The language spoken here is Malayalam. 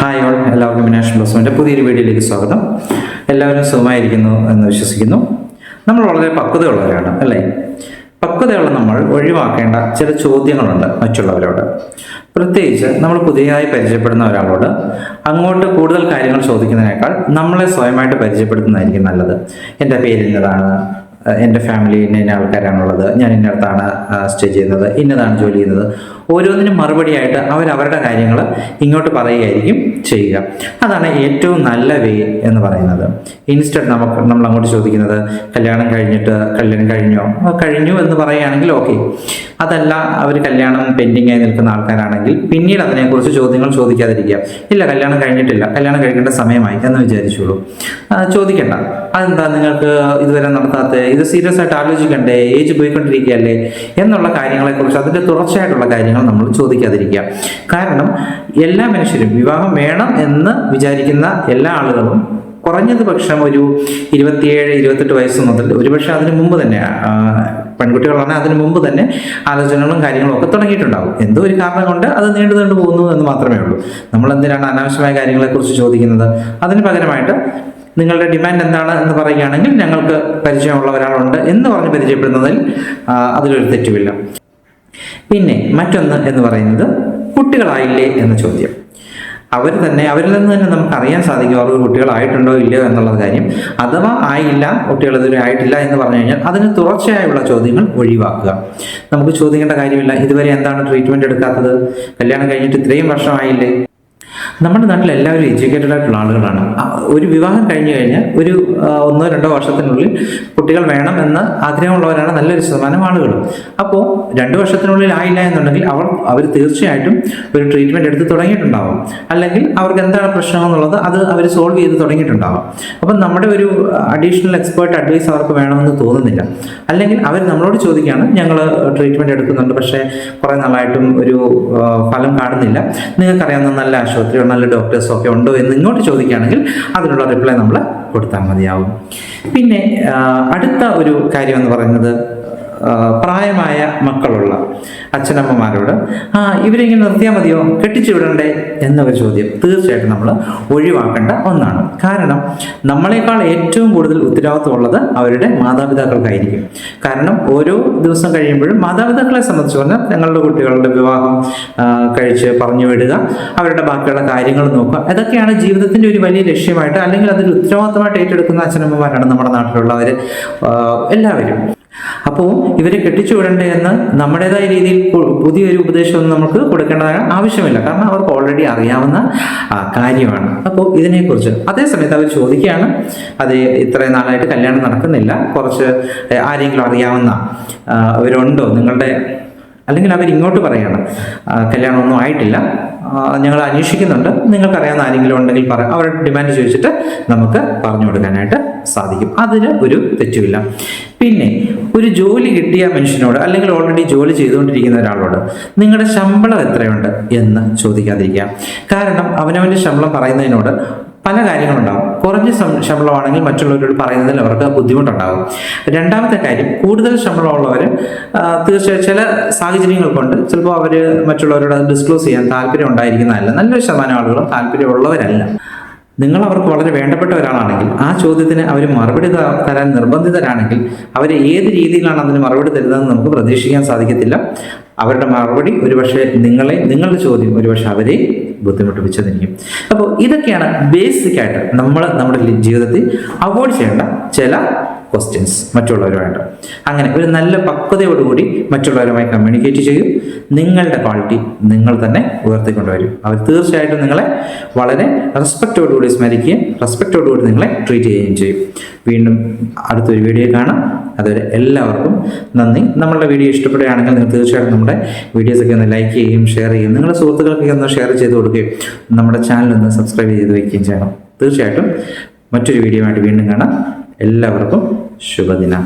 ഹായ് ഓൾ, എല്ലാവർക്കും വിനാഷ് ബ്ലോസമിൻ്റെ പുതിയൊരു വീഡിയോയിലേക്ക് സ്വാഗതം. എല്ലാവരും സുഖമായിരിക്കുന്നു എന്ന് വിശ്വസിക്കുന്നു. നമ്മൾ വളരെ പക്വതയുള്ളവരാണ് അല്ലേ? പക്വതയുള്ള നമ്മൾ ഒഴിവാക്കേണ്ട ചില ചോദ്യങ്ങളുണ്ട് മറ്റുള്ളവരോട്. പ്രത്യേകിച്ച് നമ്മൾ പുതിയതായി പരിചയപ്പെടുന്ന ഒരാളോട് അങ്ങോട്ട് കൂടുതൽ കാര്യങ്ങൾ ചോദിക്കുന്നതിനേക്കാൾ നമ്മളെ സ്വയമായിട്ട് പരിചയപ്പെടുത്തുന്നതായിരിക്കും നല്ലത്. എൻ്റെ പേര് ഇന്നതാണ്, എൻ്റെ ഫാമിലി ഇന്ന ആൾക്കാരാണുള്ളത്, ഞാൻ ഇന്നടത്താണ് സ്റ്റേ ചെയ്യുന്നത്, ഇന്നതാണ് ജോലി ചെയ്യുന്നത്. ഓരോന്നിനും മറുപടിയായിട്ട് അവരവരുടെ കാര്യങ്ങൾ ഇങ്ങോട്ട് പറയുകയായിരിക്കും ചെയ്യുക. അതാണ് ഏറ്റവും നല്ല വേ എന്ന് പറയുന്നത്. ഇൻസ്റ്റഡ് നമ്മൾ അങ്ങോട്ട് ചോദിക്കുന്നത് കല്യാണം കഴിഞ്ഞു എന്ന് പറയുകയാണെങ്കിൽ ഓക്കെ. അതല്ല, അവർ കല്യാണം പെൻഡിങ് ആയി നിൽക്കുന്ന ആൾക്കാരാണെങ്കിൽ പിന്നീട് അതിനെക്കുറിച്ച് ചോദ്യങ്ങൾ ചോദിക്കാതിരിക്കുക. ഇല്ല, കല്യാണം കഴിഞ്ഞിട്ടില്ല, കല്യാണം കഴിക്കേണ്ട സമയമായി എന്ന് വിചാരിച്ചോളൂ. ചോദിക്കണ്ട. അതെന്താ നിങ്ങൾക്ക് ഇതുവരെ നടത്താത്ത, ഇത് സീരിയസ് ആയിട്ട് ആലോചിക്കണ്ടേ, ഏജ് പോയിക്കൊണ്ടിരിക്കുകയല്ലേ എന്നുള്ള കാര്യങ്ങളെക്കുറിച്ച്, അതിൻ്റെ തുടർച്ചയായിട്ടുള്ള കാര്യങ്ങൾ നമ്മൾ ചോദിക്കാതിരിക്കുക. കാരണം എല്ലാ മനുഷ്യരും വിവാഹം വേണം എന്ന് വിചാരിക്കുന്ന എല്ലാ ആളുകളും കുറഞ്ഞത് പക്ഷം ഒരു 27-28 വയസ്സ് മുതൽ, ഒരുപക്ഷെ അതിന് മുമ്പ് തന്നെ, പെൺകുട്ടികളാണ് അതിന് മുമ്പ് തന്നെ ആലോചനകളും കാര്യങ്ങളും ഒക്കെ തുടങ്ങിയിട്ടുണ്ടാകും. എന്തോ ഒരു കാരണം കൊണ്ട് അത് നീണ്ടു പോകുന്നു എന്ന് മാത്രമേ ഉള്ളൂ. നമ്മൾ എന്തിനാണ് അനാവശ്യമായ കാര്യങ്ങളെക്കുറിച്ച് ചോദിക്കുന്നത്? അതിന് പകരമായിട്ട് നിങ്ങളുടെ ഡിമാൻഡ് എന്താണ് എന്ന് പറയുകയാണെങ്കിൽ ഞങ്ങൾക്ക് പരിചയമുള്ള ഒരാളുണ്ട് എന്ന് പറഞ്ഞ് പരിചയപ്പെടുന്നതിൽ അതിലൊരു തെറ്റുമില്ല. പിന്നെ മറ്റൊന്ന് എന്ന് പറയുന്നത് കുട്ടികളായില്ലേ എന്ന ചോദ്യം. അവരിൽ നിന്ന് തന്നെ നമുക്ക് അറിയാൻ സാധിക്കും അവർക്ക് കുട്ടികളായിട്ടുണ്ടോ ഇല്ലയോ എന്നുള്ള കാര്യം. അഥവാ ആയില്ല, കുട്ടികൾ ഇതുവരെ ആയിട്ടില്ല എന്ന് പറഞ്ഞു കഴിഞ്ഞാൽ അതിന് തുടർച്ചയായുള്ള ചോദ്യങ്ങൾ ഒഴിവാക്കുക. നമുക്ക് ചോദിക്കേണ്ട കാര്യമില്ല, ഇതുവരെ എന്താണ് ട്രീറ്റ്മെന്റ് എടുക്കാത്തത്, കല്യാണം കഴിഞ്ഞിട്ട് ഇത്രയും വർഷമായില്ലേ. നമ്മുടെ നാട്ടിൽ എല്ലാവരും എഡ്യൂക്കേറ്റഡ് ആയിട്ടുള്ള ആളുകളാണ്. ഒരു വിവാഹം കഴിഞ്ഞു കഴിഞ്ഞാൽ ഒരു 1-2 വർഷത്തിനുള്ളിൽ കുട്ടികൾ വേണം എന്ന് ആഗ്രഹമുള്ളവരാണ് നല്ലൊരു ശതമാനം ആളുകൾ. അപ്പോൾ 2 വർഷത്തിനുള്ളിൽ ആയില്ല എന്നുണ്ടെങ്കിൽ അവർ തീർച്ചയായിട്ടും ഒരു ട്രീറ്റ്മെന്റ് എടുത്ത് തുടങ്ങിയിട്ടുണ്ടാവും. അല്ലെങ്കിൽ അവർക്ക് എന്താണ് പ്രശ്നം എന്നുള്ളത് അത് അവർ സോൾവ് ചെയ്ത് തുടങ്ങിയിട്ടുണ്ടാവും. അപ്പം നമ്മുടെ ഒരു അഡീഷണൽ എക്സ്പേർട്ട് അഡ്വൈസ് അവർക്ക് വേണമെന്ന് തോന്നുന്നില്ല. അല്ലെങ്കിൽ അവർ നമ്മളോട് ചോദിക്കുകയാണ്, ഞങ്ങൾ ട്രീറ്റ്മെന്റ് എടുക്കുന്നുണ്ട്, പക്ഷേ കുറേ നാളായിട്ടും ഒരു ഫലം കാണുന്നില്ല, നിങ്ങൾക്കറിയാവുന്ന നല്ല ആശുപത്രിയോ നല്ല ഡോക്ടേഴ്സോ ഒക്കെ ഉണ്ടോ എന്ന് ഇങ്ങോട്ട് ചോദിക്കുകയാണെങ്കിൽ അതിനുള്ള റിപ്ലൈ നമ്മൾ കൊടുത്താൽ മതിയാവും. പിന്നെ അടുത്ത ഒരു കാര്യം എന്ന് പറയുന്നത്, പ്രായമായ മക്കളുള്ള അച്ഛനമ്മമാരോട് ഇവരിങ്ങനെ നിർത്തിയാൽ മതിയോ, കെട്ടിച്ചു വിടണ്ടേ എന്നൊരു ചോദ്യം തീർച്ചയായിട്ടും നമ്മൾ ഒഴിവാക്കേണ്ട ഒന്നാണ്. കാരണം നമ്മളെക്കാൾ ഏറ്റവും കൂടുതൽ ഉത്തരവാദിത്വമുള്ളത് അവരുടെ മാതാപിതാക്കൾക്കായിരിക്കും. കാരണം ഓരോ ദിവസം കഴിയുമ്പോഴും മാതാപിതാക്കളെ സംബന്ധിച്ച് പറഞ്ഞാൽ ഞങ്ങളുടെ കുട്ടികളുടെ വിവാഹം കഴിച്ച് പറഞ്ഞു വിടുക, അവരുടെ ബാക്കിയുള്ള കാര്യങ്ങൾ നോക്കുക, ഇതൊക്കെയാണ് ജീവിതത്തിൻ്റെ ഒരു വലിയ ലക്ഷ്യമായിട്ട്, അല്ലെങ്കിൽ അതൊരു ഉത്തരവാദിത്തമായിട്ട് ഏറ്റെടുക്കുന്ന അച്ഛനമ്മമാരാണ് നമ്മുടെ നാട്ടിലുള്ളവർ എല്ലാവരും. അപ്പോൾ ഇവരെ കെട്ടിച്ചു വിടണ്ടേ എന്ന് നമ്മുടേതായ രീതിയിൽ പുതിയൊരു ഉപദേശമൊന്നും നമുക്ക് കൊടുക്കേണ്ട ആവശ്യമില്ല. കാരണം അവർക്ക് ഓൾറെഡി അറിയാവുന്ന കാര്യമാണ്. അപ്പോൾ ഇതിനെക്കുറിച്ച് അതേസമയത്ത് അവർ ചോദിക്കുകയാണ്, അത് ഇത്രയും നാളായിട്ട് കല്യാണം നടക്കുന്നില്ല, കുറച്ച് ആരെങ്കിലും അറിയാവുന്ന അവരുണ്ടോ നിങ്ങളുടെ, അല്ലെങ്കിൽ അവരിങ്ങോട്ട് പറയാണ് കല്യാണമൊന്നും ആയിട്ടില്ല, ഞങ്ങൾ അന്വേഷിക്കുന്നുണ്ട്, നിങ്ങൾക്കറിയാവുന്ന ആരെങ്കിലും ഉണ്ടെങ്കിൽ അവരുടെ ഡിമാൻഡ് ചോദിച്ചിട്ട് നമുക്ക് പറഞ്ഞു കൊടുക്കാനായിട്ട് സാധിക്കും. അതിന് ഒരു തെറ്റുമില്ല. പിന്നെ ഒരു ജോലി കിട്ടിയ മനുഷ്യനോട്, അല്ലെങ്കിൽ ഓൾറെഡി ജോലി ചെയ്തുകൊണ്ടിരിക്കുന്ന ഒരാളോട് നിങ്ങളുടെ ശമ്പളം എത്രയുണ്ട് എന്ന് ചോദിക്കാതിരിക്കുക. കാരണം അവനവൻ്റെ ശമ്പളം പറയുന്നതിനോട് പല കാര്യങ്ങളുണ്ടാകും. കുറഞ്ഞ ശമ്പളമാണെങ്കിൽ മറ്റുള്ളവരോട് പറയുന്നതിൽ അവർക്ക് ബുദ്ധിമുട്ടുണ്ടാകും. രണ്ടാമത്തെ കാര്യം, കൂടുതൽ ശമ്പളമുള്ളവർ തീർച്ചയായും ചില സാഹചര്യങ്ങൾ കൊണ്ട് ചിലപ്പോൾ അവർ മറ്റുള്ളവരോട് അത് ഡിസ്ക്ലോസ് ചെയ്യാൻ താല്പര്യം ഉണ്ടായിരിക്കുന്നതല്ല. നല്ലൊരു ശതമാനം ആളുകളും താല്പര്യമുള്ളവരല്ല. നിങ്ങൾ അവർക്ക് വളരെ വേണ്ടപ്പെട്ട ഒരാളാണെങ്കിൽ ആ ചോദ്യത്തിന് അവർ മറുപടി തരാൻ നിർബന്ധിതരാണെങ്കിൽ അവർ ഏത് രീതിയിലാണ് അതിന് മറുപടി തരുന്നതെന്ന് നമുക്ക് പ്രതീക്ഷിക്കാൻ സാധിക്കത്തില്ല. അവരുടെ മറുപടി ഒരുപക്ഷെ നിങ്ങളുടെ ചോദ്യം ഒരുപക്ഷെ അവരെ ബുദ്ധിമുട്ടിപ്പിച്ചതായിരിക്കും. അപ്പോൾ ഇതൊക്കെയാണ് ബേസിക്കായിട്ട് നമ്മുടെ ജീവിതത്തിൽ അവോയ്ഡ് ചെയ്യേണ്ട ചില ക്വസ്റ്റ്യൻസ് മറ്റുള്ളവരുമായിട്ട്. അങ്ങനെ ഒരു നല്ല പക്വതയോടുകൂടി മറ്റുള്ളവരുമായി കമ്മ്യൂണിക്കേറ്റ് ചെയ്യും. നിങ്ങളുടെ ക്വാളിറ്റി നിങ്ങൾ തന്നെ ഉയർത്തിക്കൊണ്ടുവരും. അവർ തീർച്ചയായിട്ടും നിങ്ങളെ വളരെ റെസ്പെക്റ്റോടുകൂടി സ്മരിക്കുകയും റെസ്പെക്റ്റോടുകൂടി നിങ്ങളെ ട്രീറ്റ് ചെയ്യുകയും ചെയ്യും. വീണ്ടും അടുത്തൊരു വീഡിയോ കാണാം. അതുവരെ എല്ലാവർക്കും നന്ദി. നമ്മളുടെ വീഡിയോ ഇഷ്ടപ്പെടുകയാണെങ്കിൽ നിങ്ങൾ തീർച്ചയായിട്ടും നമ്മുടെ വീഡിയോസൊക്കെ ഒന്ന് ലൈക്ക് ചെയ്യുകയും ഷെയർ ചെയ്യുകയും നിങ്ങളുടെ സുഹൃത്തുക്കൾക്കൊക്കെ ഒന്ന് ഷെയർ ചെയ്ത് കൊടുക്കുകയും നമ്മുടെ ചാനൽ ഒന്ന് സബ്സ്ക്രൈബ് ചെയ്ത് വയ്ക്കുകയും ചെയ്യണം. തീർച്ചയായിട്ടും മറ്റൊരു വീഡിയോ ആയിട്ട് വീണ്ടും കാണാം. എല്ലാവർക്കും ശുഭദിനം.